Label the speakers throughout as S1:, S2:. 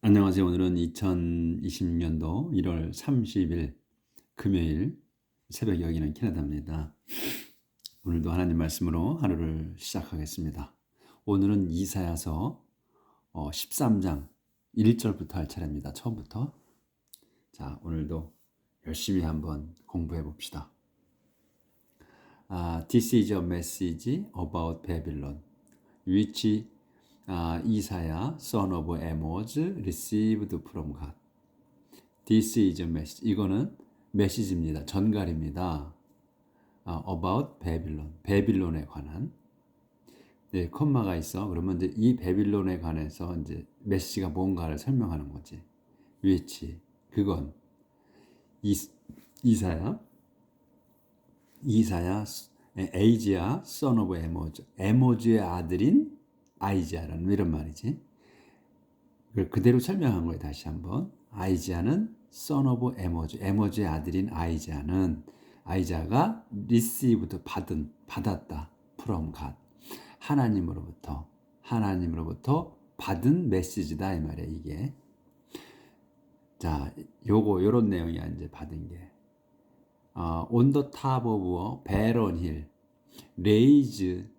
S1: 안녕하세요. 오늘은 2026년도 1월 30일 금요일 새벽 여기는 캐나다입니다. 오늘도 하나님 말씀으로 하루를 시작하겠습니다. 오늘은 이사야서 13장 1절부터 할 차례입니다. 처음부터. 자, 오늘도 열심히 한번 공부해 봅시다. This is a message about Babylon, which 이사야 son of Amoz received from God. This is a message. 이거는 메시지입니다. 전갈입니다. About Babylon. 베빌론에 관한. 네, 콤마가 있어. 그러면 이제 이 베빌론에 관해서 이제 메시지가 뭔가를 설명하는 거지. which. 그건 이사야 에이지야 son of Amoz. 에모즈의 아들인 아이지아라는 이런 말이지. 그걸 그대로 설명한 거예요. 다시 한번. 아이지아는 son of 에모즈. 에모즈의 아들인 아이지아가 received 받았다. from God. 하나님으로부터 받은 메시지다 이 말이에요. 이게. 자, 요런 내용이야. 이제 받은 게. On the top of a barren hill, raise the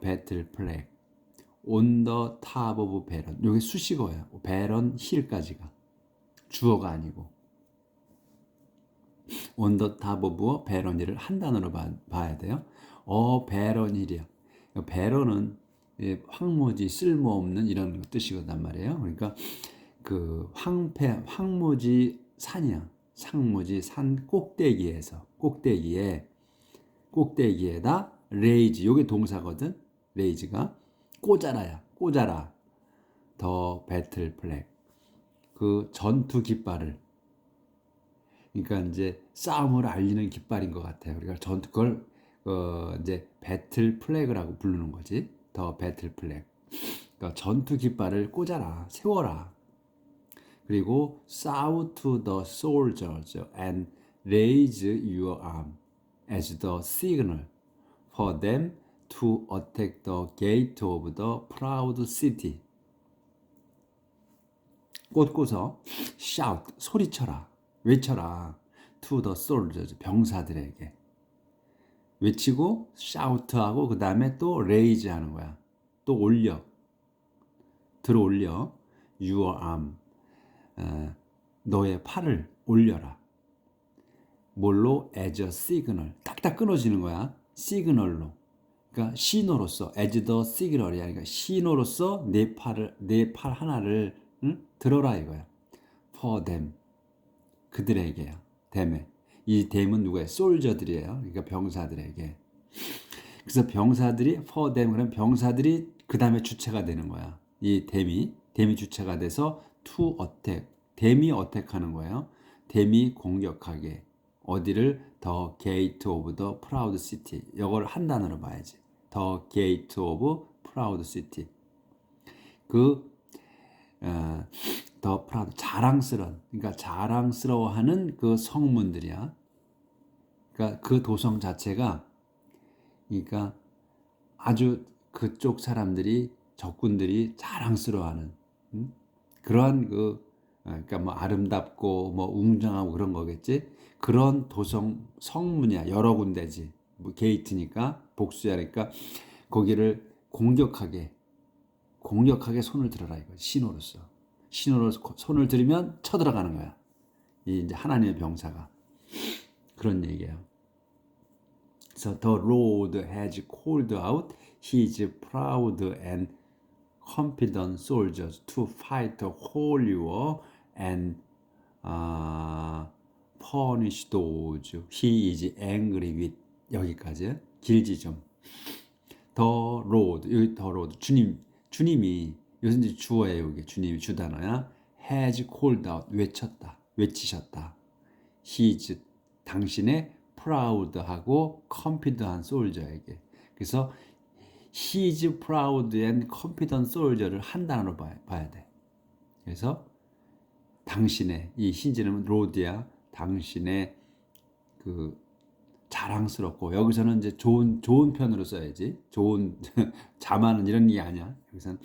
S1: battle flag. On the top of barren. 여기 수식어야. barren hill까지가 주어가 아니고. On the top of a barren hill을 한 단어로 봐야 돼요. barren hill이야. barren은 황무지, 쓸모없는 이런 뜻이거단 말이에요. 그러니까 그 황무지 산이야. 상무지 산 꼭대기에다 레이즈, 요게 동사거든. 레이즈가 꽂아라. 더 배틀 플렉, 그 전투 깃발을. 그러니까 이제 싸움을 알리는 깃발인 것 같아요. 우리가 그걸 이제 배틀 플래그라고 부르는 거지. 더 배틀 플래그. 그러니까 전투 깃발을 꽂아라, 세워라. 그리고 shout to the soldiers and raise your arm as the signal for them to attack the gate of the proud city. 꽂고서 shout, 소리쳐라, 외쳐라. to the soldiers, 병사들에게. 외치고 shout하고 그 다음에 또 raise 하는 거야. 또 들어올려. your arm, 너의 팔을 올려라. 뭘로? as a signal. 딱딱 끊어지는 거야. 시그널로. 그러니까 신호로서, as the signal이야. 그러니까 신호로서 내 팔 하나를 들어라 이거야. for them. 그들에게야. them에. 이 them은 누구예요? 솔저들이에요. 그러니까 병사들에게. 그래서 병사들이 for them, 그럼 병사들이 그 다음에 주체가 되는 거야. 이 them이 주체가 돼서 to attack. them이 attack하는 거예요. them이 공격하게. 어디를? The gate of the proud city. 이걸 한 단어로 봐야지. The gate of proud city. The proud, 그러니까 자랑스러워하는 그 성문들이야. 그러니까 그 도성 자체가, 그러니까 아주 그쪽 사람들이, 적군들이 자랑스러워하는 그러한 그러니까 뭐 아름답고 뭐 웅장하고 그런 거겠지. 그런 도성 성문이야. 여러 군데지. 뭐 게이트니까 복수야니까 거기를 공격하게 손을 들어라 이거. 신호로서 손을 들으면 쳐들어가는 거야. 이 이제 하나님의 병사가. 그런 얘기예요. So the Lord has called out his proud and confident soldiers to fight the holy war and punish those he is angry with. 여기까지. 길지 좀. The Lord, 여기 the Lord, 주님이, 요즘 이제 주어예요. 여기 주님이 주단어야. has called out, 외치셨다. his, 당신의 proud하고 confident한 soldier에게. 그래서 his proud and confident soldier를 한 단어로 봐야 돼. 그래서 당신의, 이 hid는 로드야. 당신의 그 자랑스럽고, 여기서는 이제 좋은 편으로 써야지. 좋은 자만은 이런 게 아니야. 여기서는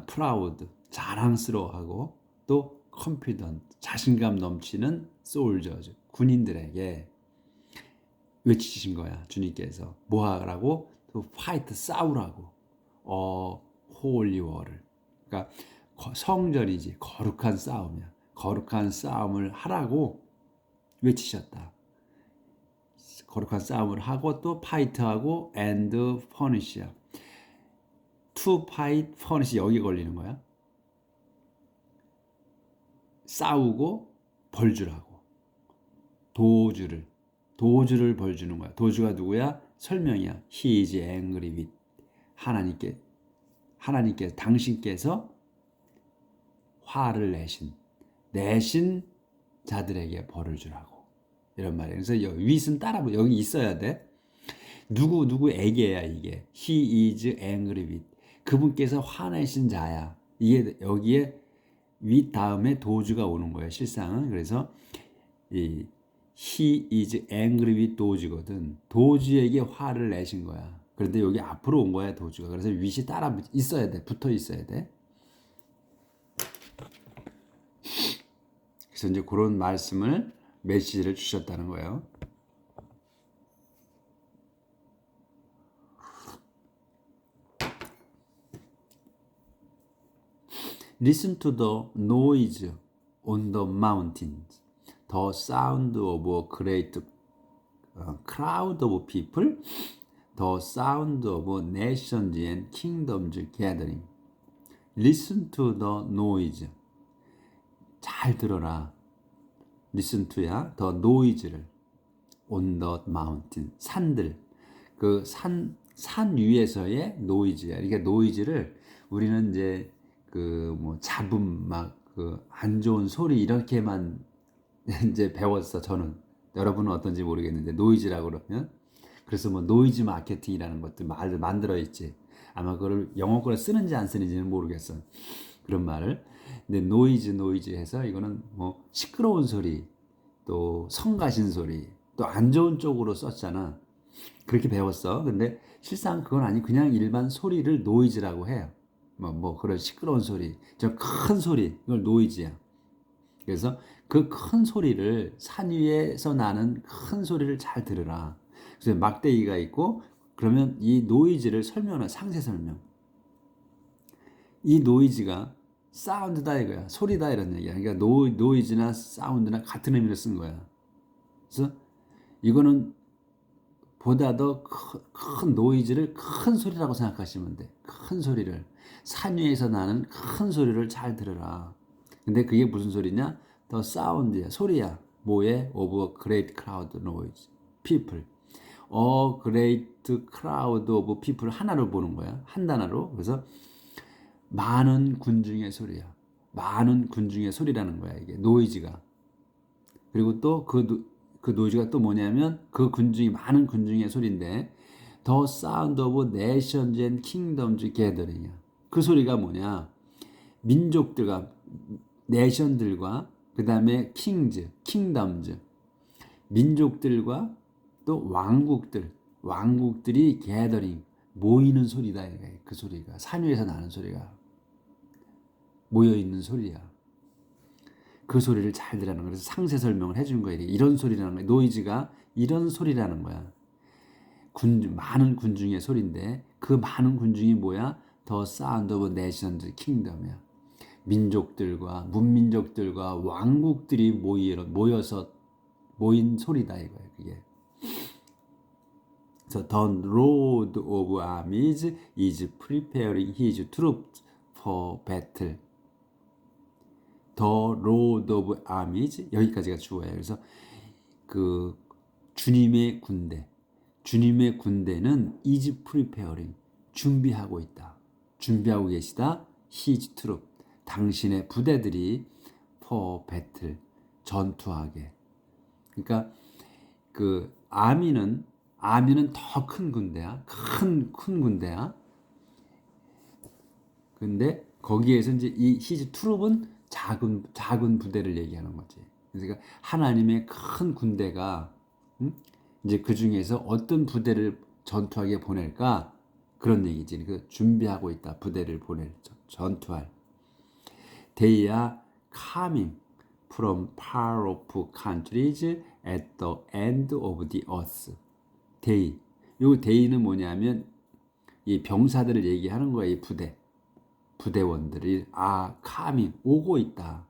S1: proud, 자랑스러워하고 또 confident, 자신감 넘치는 soldiers, 군인들에게 외치신 거야. 주님께서 뭐 하라고? 또 fight, 싸우라고. holy war를. 그러니까 성전이지, 거룩한 싸움이야. 거룩한 싸움을 하라고 외치셨다. 거룩한 싸움을 하고 또 fight하고 and punish야. to fight, punish 여기 걸리는 거야. 싸우고 벌 주라고. 도주를 벌 주는 거야. 도주가 누구야? 설명이야. He is angry with 하나님께 당신께서 화를 내신 자들에게 벌을 주라고. 이런 말이에요. 그래서 with은 따라 여기 있어야 돼. 누구에게야 이게. He is angry with. 그분께서 화내신 자야. 이게 여기에 with 다음에 도주가 오는 거예요. 실상은. 그래서 이 he is angry with 도주거든. 도주에게 화를 내신 거야. 그런데 여기 앞으로 온 거야 도주가. 그래서 with이 따라 있어야 돼. 붙어 있어야 돼. 그래서 이제 그런 말씀을 메시지를 주셨다는 거예요. Listen to the noise on the mountains, the sound of a great crowd of people, the sound of nations and kingdoms gathering. Listen to the noise. 잘 들어라. Listen to야. the noise를. on the mountain. 산들. 그 산 위에서의 noise야. 이게 noise를 우리는 이제 그 뭐 잡음 막 그 안 좋은 소리 이렇게만 이제 배웠어. 저는. 여러분은 어떤지 모르겠는데 노이즈라고 그러면 그래서 뭐 노이즈 마케팅이라는 것도 말을 만들어 있지. 아마 그걸 영어권에 쓰는지 안 쓰는지는 모르겠어. 그런 말을. 근데 노이즈 해서 이거는 뭐 시끄러운 소리, 또 성가신 소리, 또 안 좋은 쪽으로 썼잖아. 그렇게 배웠어. 근데 실상 그건 아니 그냥 일반 소리를 노이즈라고 해요. 뭐 그런 시끄러운 소리, 저 큰 소리, 이걸 노이즈야. 그래서 그 큰 소리를 산 위에서 나는 큰 소리를 잘 들으라. 그래서 막대기가 있고 그러면 이 노이즈를 설명하는 상세 설명. 이 노이즈가 사운드다 이거야. 소리다 이런 얘기야. 그러니까 노이즈나 사운드나 같은 의미를 쓴 거야. 그래서 이거는 보다 더 큰 노이즈를 큰 소리라고 생각하시면 돼. 큰 소리를. 산 위에서 나는 큰 소리를 잘 들으라. 근데 그게 무슨 소리냐? 더 사운드야. 소리야. 뭐에? Of a great crowd noise. people. A great crowd of people 하나로 보는 거야. 한 단어로. 그래서 많은 군중의 소리야. 많은 군중의 소리라는 거야. 이게 노이즈가. 그리고 또 그 노이즈가 또 뭐냐면 그 많은 군중의 소리인데 The sound of nations and kingdoms gathering이야. 그 소리가 뭐냐? 민족들과 내션들과 그 다음에 킹덤즈 민족들과 또 왕국들이 gathering 모이는 소리다. 그 소리가 산 위에서 나는 소리가 모여 있는 소리야. 그 소리를 잘 들으라는 거야. 그래서 상세 설명을 해주는 거야. 이런 소리라는 거야. 노이즈가 이런 소리라는 거야. 많은 군중의 소리인데 그 많은 군중이 뭐야? The sound of nations, kingdom이야. 민족들과 문민족들과 왕국들이 모여서 모인 소리다 이거야. 그게. 그래서 The Lord of Armies is preparing his troops for battle. The Lord of Armies 여기까지가 주어예요. 그래서 그 주님의 군대는 is preparing 준비하고 있다. 준비하고 계시다. His troop 당신의 부대들이 for battle 전투하게. 그러니까 그 아미는 더 큰 군대야. 큰 군대야. 근데 거기에서 이제 이 his troop은 작은 부대를 얘기하는 거지. 그러니까 하나님의 큰 군대가 이제 그 중에서 어떤 부대를 전투하게 보낼까 그런 얘기지. 그 준비하고 있다. 부대를 전투할. They are coming from far off countries at the end of the earth. They. 요 day는 뭐냐면 이 병사들을 얘기하는 거예요. 이 부대원들이 coming 오고 있다.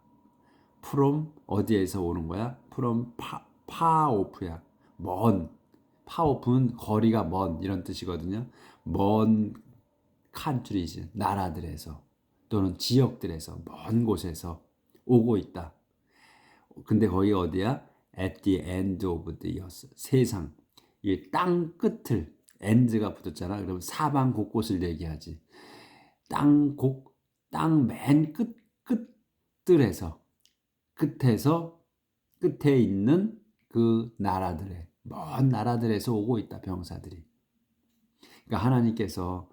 S1: from 어디에서 오는 거야? from far off야. 먼. far off는 거리가 먼 이런 뜻이거든요. 먼 countries 나라들에서 또는 지역들에서 먼 곳에서 오고 있다. 근데 거기 어디야? At the end of the earth. 세상. 이 땅 끝을 end가 붙었잖아. 그럼 사방 곳곳을 얘기하지. 땅 맨 끝에서 끝에 있는 그 나라들에 먼 나라들에서 오고 있다. 병사들이. 그러니까 하나님께서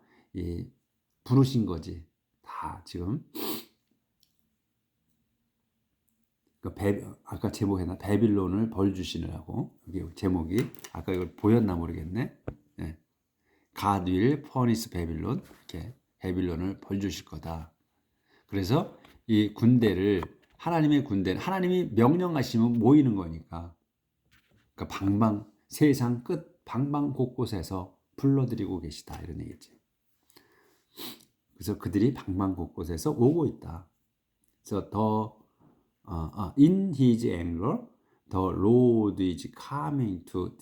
S1: 부르신 거지. 다 지금. 아까 제목했나? 바빌론을 벌 주시느라고. 여기 제목이 아까 이걸 보였나 모르겠네. 네. God will punish Babylon. 이렇게 바빌론을 벌 주실 거다. 그래서 이 군대를 하나님의 군대는 하나님이 명령하시면 모이는 거니까. 그러니까 세상 끝 방방 곳곳에서 불러들이고 계시다 이런 얘기지. 그래서 그들이 방방 곳곳에서 오고 있다. 그래서 in his anger, the Lord is coming to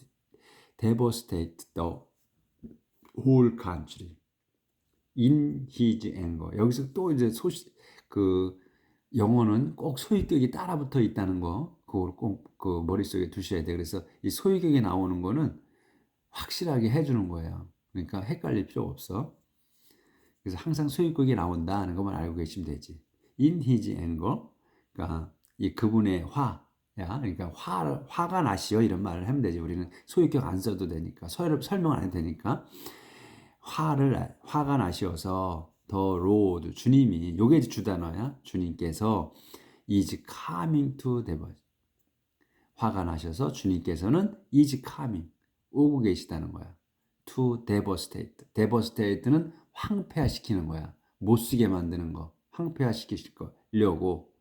S1: devastate the whole country. In his anger. 여기서 또 이제 영어는 꼭 소유격이 따라붙어 있다는 거, 그걸 꼭 그 머릿속에 두셔야 돼. 그래서 이 소유격이 나오는 거는 확실하게 해주는 거예요. 그러니까 헷갈릴 필요 없어. 그래서 항상 소유격이 나온다는 것만 알고 계시면 되지. In his anger. 그러니까 이 그분의 그러니까 화가 나시오 이런 말을 하면 되지. 우리는 소유격 안 써도 되니까 설명 안 해도 되니까 화가 나시어서 the Lord 주님이 요게 주단어야. 주님께서 is coming to devastate. 화가 나셔서 주님께서는 is coming 오고 계시다는 거야. to devastate. devastate는 황폐화시키는 거야. 못 쓰게 만드는 거. 황폐화시키려고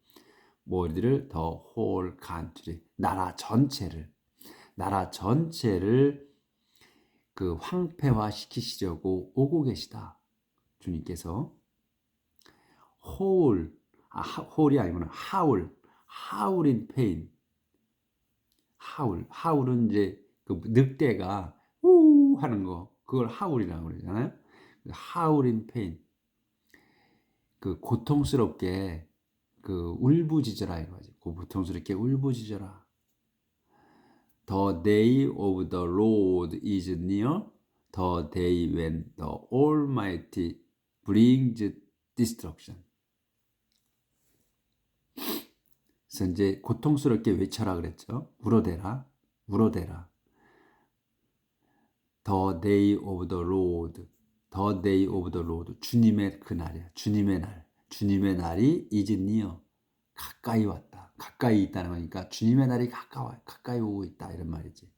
S1: 뭐들을 the whole country 나라 전체를 그 황폐화시키시려고 오고 계시다. 주님께서 whole이 아니구나. howl in pain. howl은 이제 그 늑대가 우 하는 거 그걸 howl이라고 그러잖아요. howl in pain. 그 고통스럽게 그 울부짖어라 이거지. 고통스럽게 울부짖어라. The day of the Lord is near, the day when the Almighty brings destruction. 그래서 이제 고통스럽게 외쳐라 그랬죠. 울어대라. The day of the Lord, the day of the Lord. 주님의 그날이야. 주님의 날이 is near. 가까이 왔다. 가까이 있다는 거니까 주님의 날이 가까이 오고 있다 이런 말이지.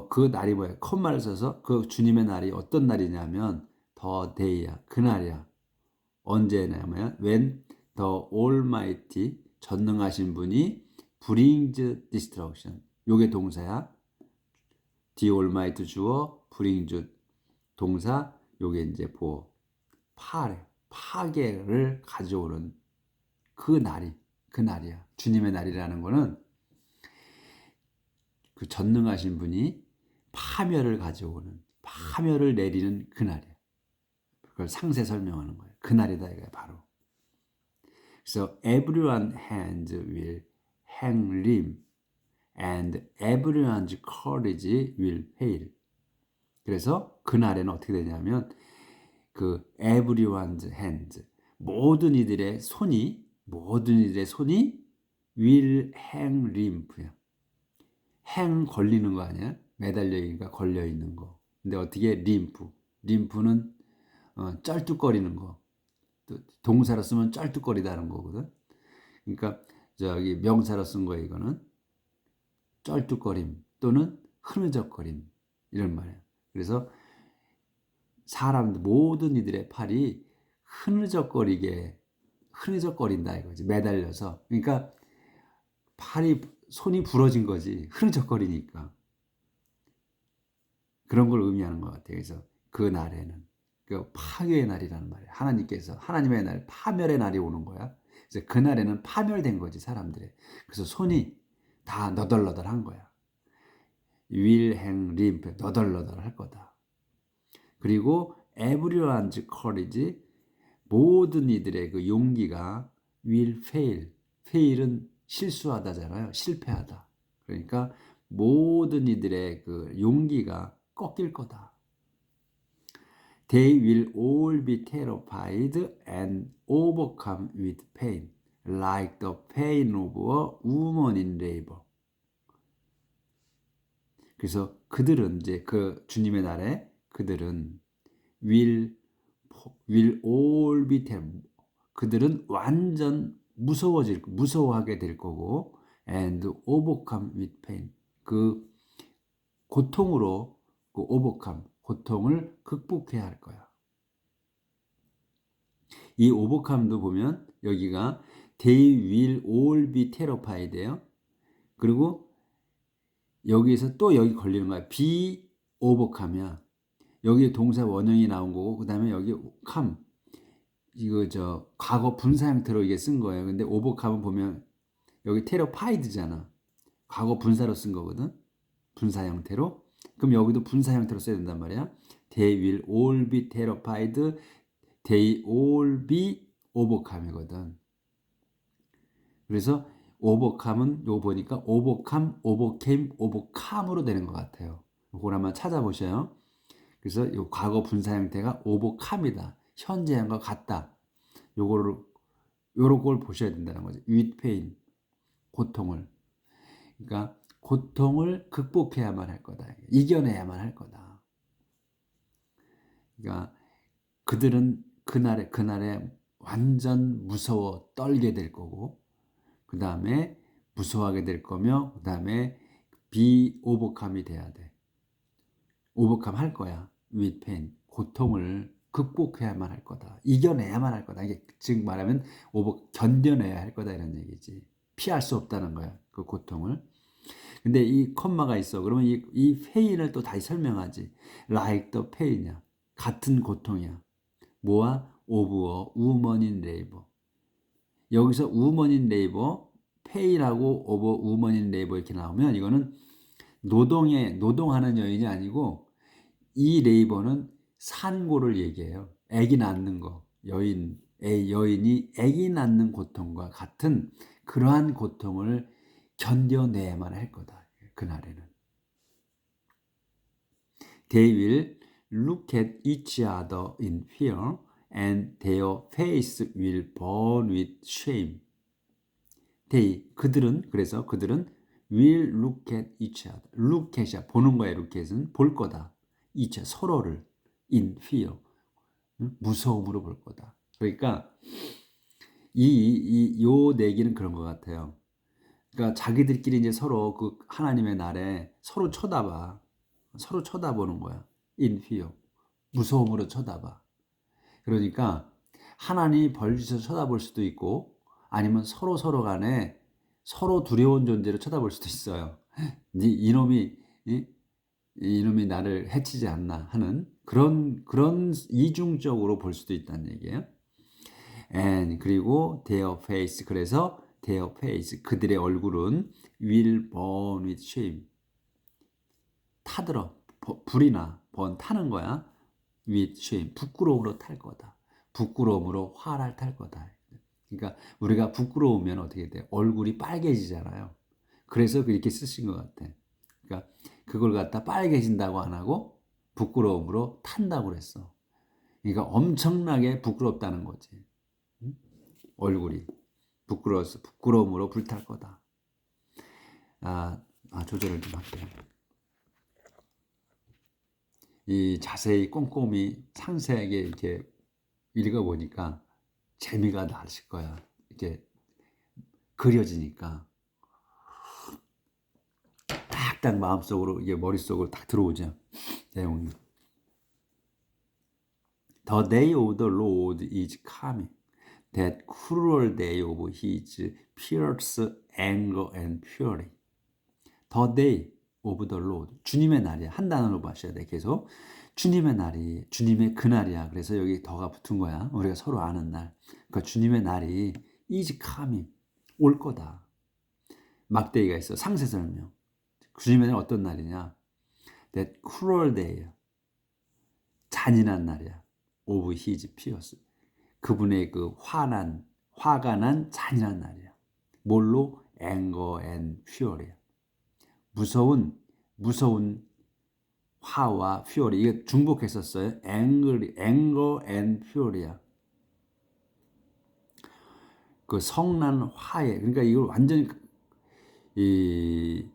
S1: 그 날이 뭐야? 컴마를 써서 그 주님의 날이 어떤 날이냐면 the day야. 그날이야. 언제냐면 when the Almighty 전능하신 분이 brings destruction. 요게 동사야. the Almighty 주어 brings 동사. 요게 이제 파괴를 가져오는 그 날이야. 주님의 날이라는 거는 그 전능하신 분이 파멸을 내리는 그 날이야. 그걸 상세 설명하는 거예요. 그 날이다 이거야 바로. 그래서 everyone's hands will hang limb and everyone's courage will fail. 그래서 그 날에는 어떻게 되냐면 그 everyone's hands 모든 이들의 손이 will hang limb야. hang 걸리는 거 아니야? 매달려 있으니까 걸려 있는 거. 근데 어떻게 림프는 쩔뚝거리는 거. 또 동사로 쓰면 쩔뚝거리다는 거거든. 그러니까 저기 명사로 쓴 거야 이거는 쩔뚝거림 또는 흐느적거림 이런 말이야. 그래서 사람들 모든 이들의 팔이 흐느적거리게 흐느적거린다 이거지. 매달려서. 그러니까 손이 부러진 거지. 흐느적거리니까. 그런 걸 의미하는 것 같아요. 그래서 그 날에는 그 파괴의 날이라는 말이에요. 하나님께서 하나님의 날, 파멸의 날이 오는 거야. 그래서 그 날에는 파멸된 거지 사람들의. 그래서 손이 다 너덜너덜한 거야. 윌행 너덜너덜 할 거다. 그리고 everyone's courage 모든 이들의 그 용기가 will fail. fail은 실수하다잖아요. 실패하다. 그러니까 모든 이들의 그 용기가 꺾일 거다. They will all be terrified and overcome with pain, like the pain of a woman in labor. 그래서 그들은 이제 그 주님의 날에 그들은 will all be terrified. 그들은 완전 무서워하게 될 거고, and overcome with pain. 그 고통으로 그 overcome, 고통을 극복해야 할 거야. 이 overcome도 보면 여기가 they will all be terrified예요. 그리고 여기에서 또 여기 걸리는 거야. be overcome이야. 여기 동사 원형이 나온 거고, 그 다음에 여기 come. 이거 과거 분사 형태로 이게 쓴 거예요. 근데 overcome은 보면 여기 terrified잖아. 과거 분사로 쓴 거거든. 분사 형태로. 그럼 여기도 분사 형태로 써야 된단 말이야. They will all be terrified. They all be overcome이거든. 그래서 overcome은 요거 보니까 overcome, overcame, overcome으로 되는 것 같아요. 이걸 한번 찾아보셔요. 그래서 이 과거 분사 형태가 overcome이다. 현재형과 같다. 요런 걸 보셔야 된다는 거죠. with pain, 고통을. 그러니까 고통을 극복해야만 할 거다. 이겨내야만 할 거다. 그러니까 그들은 그날에 완전 무서워 떨게 될 거고, 그 다음에 무서워하게 될 거며, 그 다음에 비오버캄이 돼야 돼. 오버캄 할 거야. with pain, 고통을 극복해야만 할 거다. 이겨내야만 할 거다. 이게 즉 말하면 견뎌내야 할 거다 이런 얘기지. 피할 수 없다는 거야. 그 고통을. 근데 이 콤마가 있어. 그러면 이 pain을 또 다시 설명하지. like the pain이야. 같은 고통이야. 뭐와? of a woman in labor. 여기서 woman in labor, pain하고 of a woman in labor 이렇게 나오면 이거는 노동하는 여인이 아니고 이 레이버는 산고를 얘기해요. 아기 낳는 거. 여인이 아기 낳는 고통과 같은 그러한 고통을 견뎌내야만 할 거다. 그날에는. They will look at each other in fear and their face will burn with shame. 그래서 그들은 will look at each other. look at이야. 보는 거야. look at은 볼 거다. each 서로를 in fear. 무서움으로 볼 거다. 그러니까 요 내기는 그런 것 같아요. 그러니까 자기들끼리 이제 서로 그 하나님의 날에 서로 쳐다봐. 서로 쳐다보는 거야. in fear. 무서움으로 쳐다봐. 그러니까 하나님이 벌주셔서 쳐다볼 수도 있고 아니면 서로 간에 서로 두려운 존재로 쳐다볼 수도 있어요. 이놈이 나를 해치지 않나 하는 그런 이중적으로 볼 수도 있다는 얘기예요. And 그리고 their face 그래서 their face 그들의 얼굴은 will burn with shame 타들어 불이 나 타는 거야. with shame 부끄러움으로 탈 거다. 부끄러움으로 화를 탈 거다. 그러니까 우리가 부끄러우면 어떻게 돼? 얼굴이 빨개지잖아요. 그래서 그렇게 쓰신 것 같아. 그러니까 그걸 갖다 빨개진다고 안 하고 부끄러움으로 탄다고 그랬어. 그러니까 엄청나게 부끄럽다는 거지. 얼굴이 부끄러움으로 불탈 거다. 조절을 좀 할게요. 이 자세히 꼼꼼히 상세하게 이렇게 읽어보니까 재미가 나실 거야. 이렇게 그려지니까 딱 마음속으로 이게 머릿속으로 딱 들어오죠. 내용이. The day of the Lord is coming. that cruel day of his fierce anger and fury. The day of the Lord. 주님의 날이야. 한 단어로 마셔야 돼. 계속. 주님의 날이, 주님의 그날이야. 그래서 여기 더가 붙은 거야. 우리가 서로 아는 날. 그러니까 주님의 날이 is coming. 올 거다. 막대기가 있어. 상세 설명. 주님의 날 어떤 날이냐? That cruel day. 잔인한 날이야. Of his fierce. 그분의 그 화가 난 잔인한 날이야. 뭘로? Anger and fury. 무서운 화와 fury. 이게 중복했었어요. anger and fury야. 그 성난 화에. 그러니까 이걸 완전히 이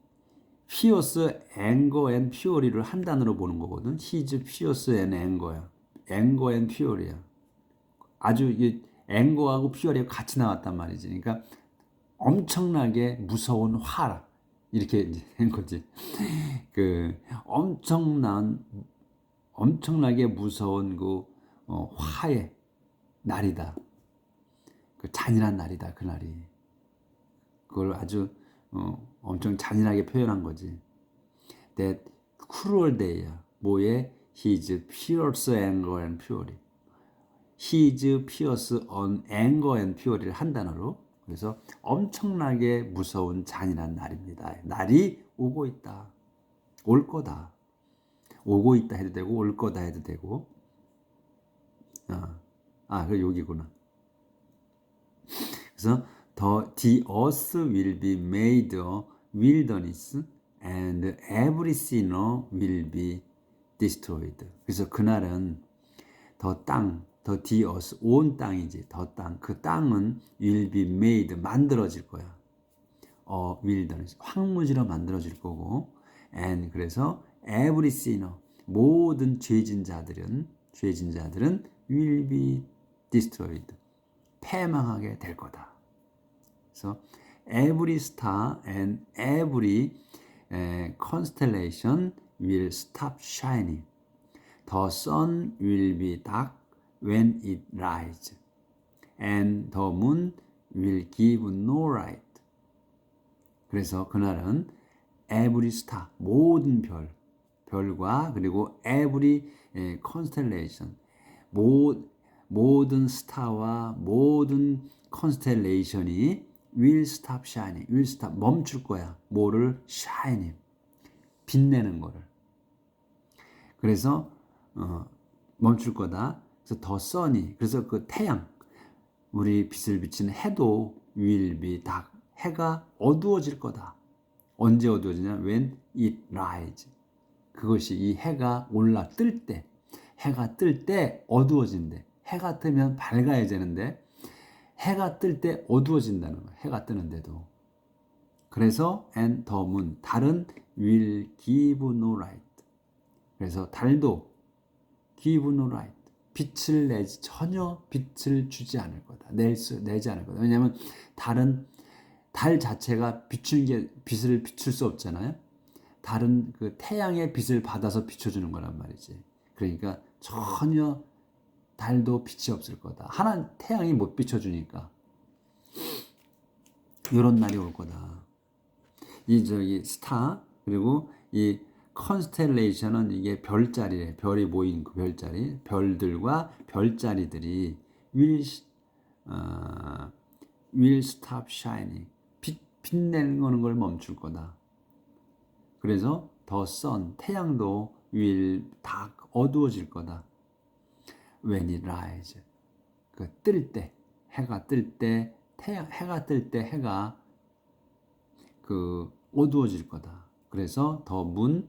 S1: fierce, anger and fury를 한 단어로 보는 거거든. His fierce and anger야. anger and fury야. 아주 이 앵거하고 퓨어리가 같이 나왔단 말이지. 그러니까 엄청나게 무서운 화라 이렇게 된 거지. 그 엄청나게 무서운 그 화의 날이다. 그 잔인한 날이다. 그 날이. 그걸 아주 엄청 잔인하게 표현한 거지. That cruel day야. 뭐에? His fierce anger and fury. His fierce on anger and fury를 한 단어로. 그래서 엄청나게 무서운 잔인한 날입니다. 날이 오고 있다. 올 거다. 오고 있다 해도 되고 올 거다 해도 되고. 그 여기구나. 그래서 the earth will be made a wilderness and every sinner will be destroyed. 그래서 그날은 the earth, 온 땅이지. 그 땅은 will be made, 만들어질 거야. wilderness, 황무지로 만들어질 거고. And 그래서 every sinner, 모든 죄진 자들은 will be destroyed, 패망하게 될 거다. 그래서 every star and every constellation will stop shining. The sun will be dark when it rises, and the moon will give no light. 그래서 그날은 every star, 모든 별과 그리고 every constellation, 모든 스타와 모든 constellation이 will stop shining, will stop, 멈출 거야. 뭐를? shining, 빛내는 거를. 그래서 멈출 거다. 그래서 the sun이, 그래서 그 태양, 우리 빛을 비치는 해도 will be dark, 해가 어두워질 거다. 언제 어두워지냐? when it rises. 그것이 이 해가 뜰 때, 해가 뜰 때 어두워진대. 해가 뜨면 밝아야 되는데 해가 뜰 때 어두워진다는 거야. 해가 뜨는데도. 그래서 and the moon, 달은 will give no light. 그래서 달도 give no light, 빛을 내지, 전혀 빛을 주지 않을 거다. 내지 않을 거다. 왜냐하면 달 자체가 빛을 비출 수 없잖아요. 달은 그 태양의 빛을 받아서 비춰주는 거란 말이지. 그러니까 전혀 달도 빛이 없을 거다. 태양이 못 비춰주니까. 이런 날이 올 거다. 이 스타, 그리고 이 컨스텔레이션은 이게 별자리래. 별이 모인 그 별자리. 별들과 별자리들이 will stop shining. 빛내는 걸 멈출 거다. 그래서 the sun, 태양도 will dark, 어두워질 거다. when it rises. 그 뜰 때, 해가 뜰 때, 해가 뜰 때 해가 그 어두워질 거다. 그래서 the moon,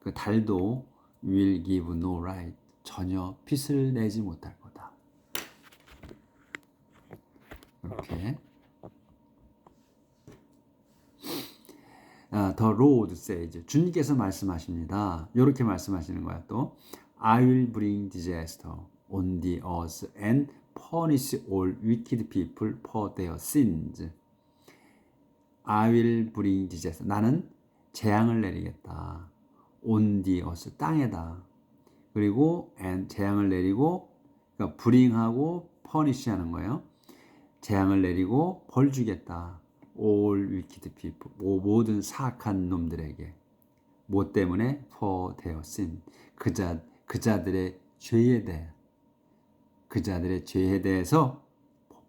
S1: 그 달도 will give no light, 전혀 빛을 내지 못할 거다. 이렇게. The Lord says, 주님께서 말씀하십니다. 이렇게 말씀하시는 거야. 또 I will bring disaster on the earth and punish all wicked people for their sins. I will bring disaster. 나는 재앙을 내리겠다. on the earth, 땅에다. 그리고 and, 재앙을 내리고, 그러니까 bring하고 punish 하는 거예요. 재앙을 내리고 벌 주겠다. all wicked people. 모든 사악한 놈들에게. 뭐 때문에? for their sin. 그자들의 죄에 대해. 그자들의 죄에 대해서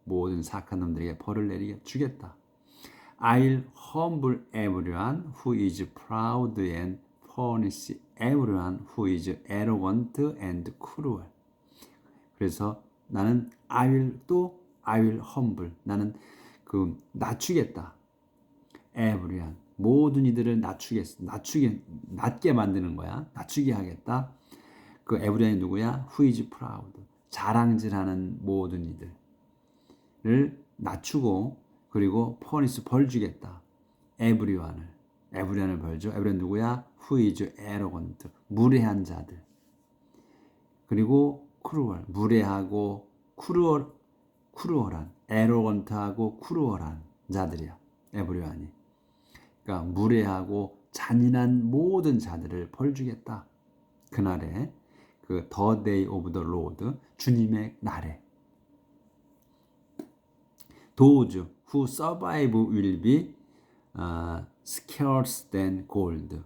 S1: 모든 사악한 놈들에게 벌을 내리게 주겠다. I'll humble everyone who is proud and punish everyone who is arrogant and cruel. 그래서 나는 I will humble. 나는 낮추겠다. everyone. 모든 이들을 낮게 만드는 거야. 낮추게 하겠다. 그 everyone이 누구야? Who is proud. 자랑질하는 모든 이들을 낮추고 그리고 punish 벌 주겠다. everyone을 벌 줘. everyone 누구야? Who is arrogant. 무례한 자들. 그리고 cruel. 무례하고 cruel한 arrogant하고 cruel한 자들이야. everyone이. 그러니까 무례하고 잔인한 모든 자들을 벌 주겠다. 그날에 the day of the Lord 주님의 날에 Those who survive will be scarce than gold.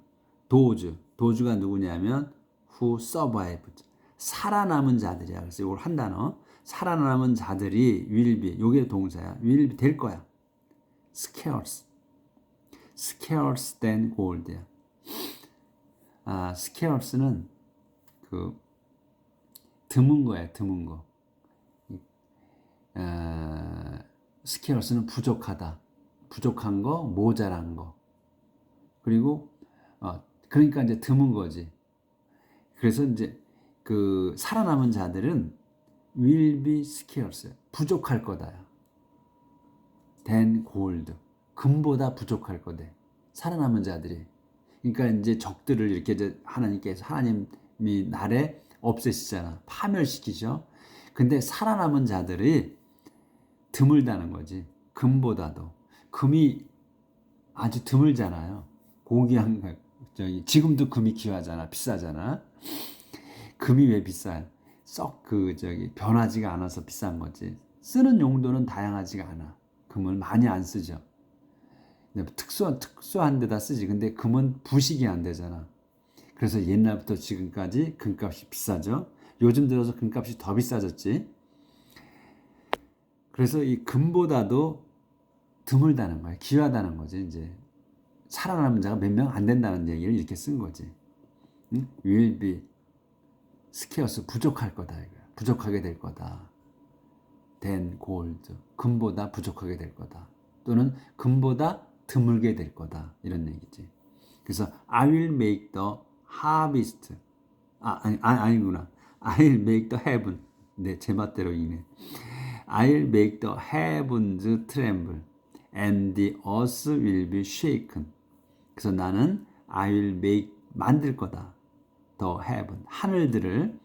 S1: Those가 누구냐면 who survive. 살아남은 자들이야. 그래서 이걸 한 단어. 살아남은 자들이 will be. 요게 동사야. will be 될 거야. scarce than gold야. scarce는 드문 거야. 드문 거. scarce는 부족하다. 부족한 거, 모자란 거. 그리고 그러니까 이제 드문 거지. 그래서 이제 살아남은 자들은 will be scarce. 부족할 거다. than gold. 금보다 부족할 거대. 살아남은 자들이. 그러니까 이제 적들을 이렇게 이제 하나님이 날에 없애시잖아. 파멸시키죠. 근데 살아남은 자들이 드물다는 거지. 금보다도. 금이 아주 드물잖아요. 고귀한 거. 지금도 금이 귀하잖아. 비싸잖아. 금이 왜 비싸요? 썩 변하지가 않아서 비싼 거지. 쓰는 용도는 다양하지가 않아. 금을 많이 안 쓰죠. 특수한 데다 쓰지. 근데 금은 부식이 안 되잖아. 그래서 옛날부터 지금까지 금값이 비싸죠. 요즘 들어서 금값이 더 비싸졌지. 그래서 이 금보다도 드물다는 거야. 귀하다는 거지. 이제 살아남은 자가 몇 명 안 된다는 얘기를 이렇게 쓴 거지. 응? will be scarce. 부족할 거다. 이거야. 부족하게 될 거다. than gold. 금보다 부족하게 될 거다. 또는 금보다 드물게 될 거다. 이런 얘기지. 그래서 I will make the harvest. 아니구나. I'll make the heaven. 네, 제 맛대로 이네. I'll make the heavens tremble and the earth will be shaken. 그래서 나는 I will make 만들 거다. The heaven. 하늘들을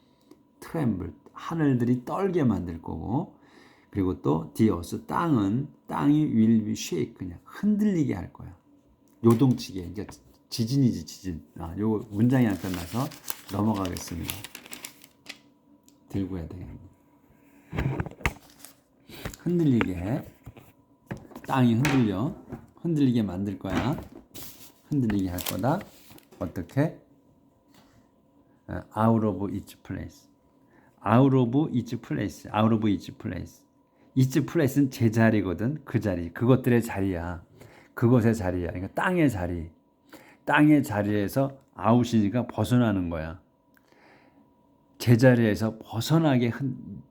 S1: tremble. 하늘들이 떨게 만들 거고 그리고 또 the earth. 땅이 will be shaken. 흔들리게 할 거야. 요동치게. 그러니까 지진이지 지진. 요 문장이 안 끝나서 넘어가겠습니다. 들고 해야 되겠네. 흔들리게 해. 땅이 흔들리게 만들 거야. 흔들리게 할 거다. 어떻게? Out of each place. Out of each place. Out of each place. each place는 제자리거든. 그 자리. 그것들의 자리야. 그것의 자리야. 그러니까 땅의 자리. 땅의 자리에서 아웃이니까 벗어나는 거야. 제자리에서 벗어나게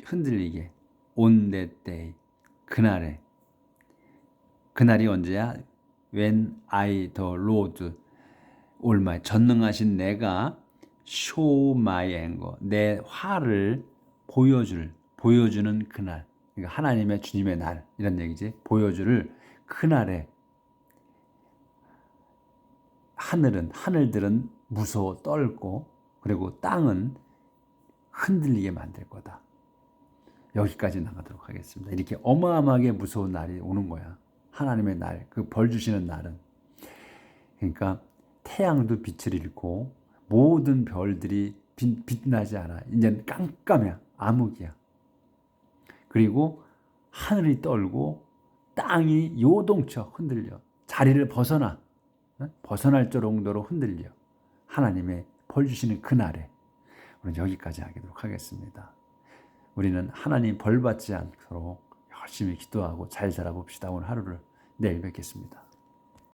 S1: 흔들리게. On that day. 그날에. 그날이 언제야? When I the Lord Almighty. 전능하신 내가 show my anger. 내 화를 보여주는 그날. 그러니까 하나님의 주님의 날. 이런 얘기지. 보여줄 그날에 하늘들은 무서워 떨고 그리고 땅은 흔들리게 만들 거다. 여기까지 나가도록 하겠습니다. 이렇게 어마어마하게 무서운 날이 오는 거야. 하나님의 날, 그 벌 주시는 날은. 그러니까 태양도 빛을 잃고 모든 별들이 빛나지 않아. 이제 깜깜이야. 암흑이야. 그리고 하늘이 떨고 땅이 요동쳐 흔들려 자리를 벗어날 정도로 흔들려 하나님의 벌 주시는 그날에 우리는 여기까지 하도록 하겠습니다. 우리는 하나님 벌 받지 않도록 열심히 기도하고 잘 살아봅시다. 오늘 하루를 내일 뵙겠습니다.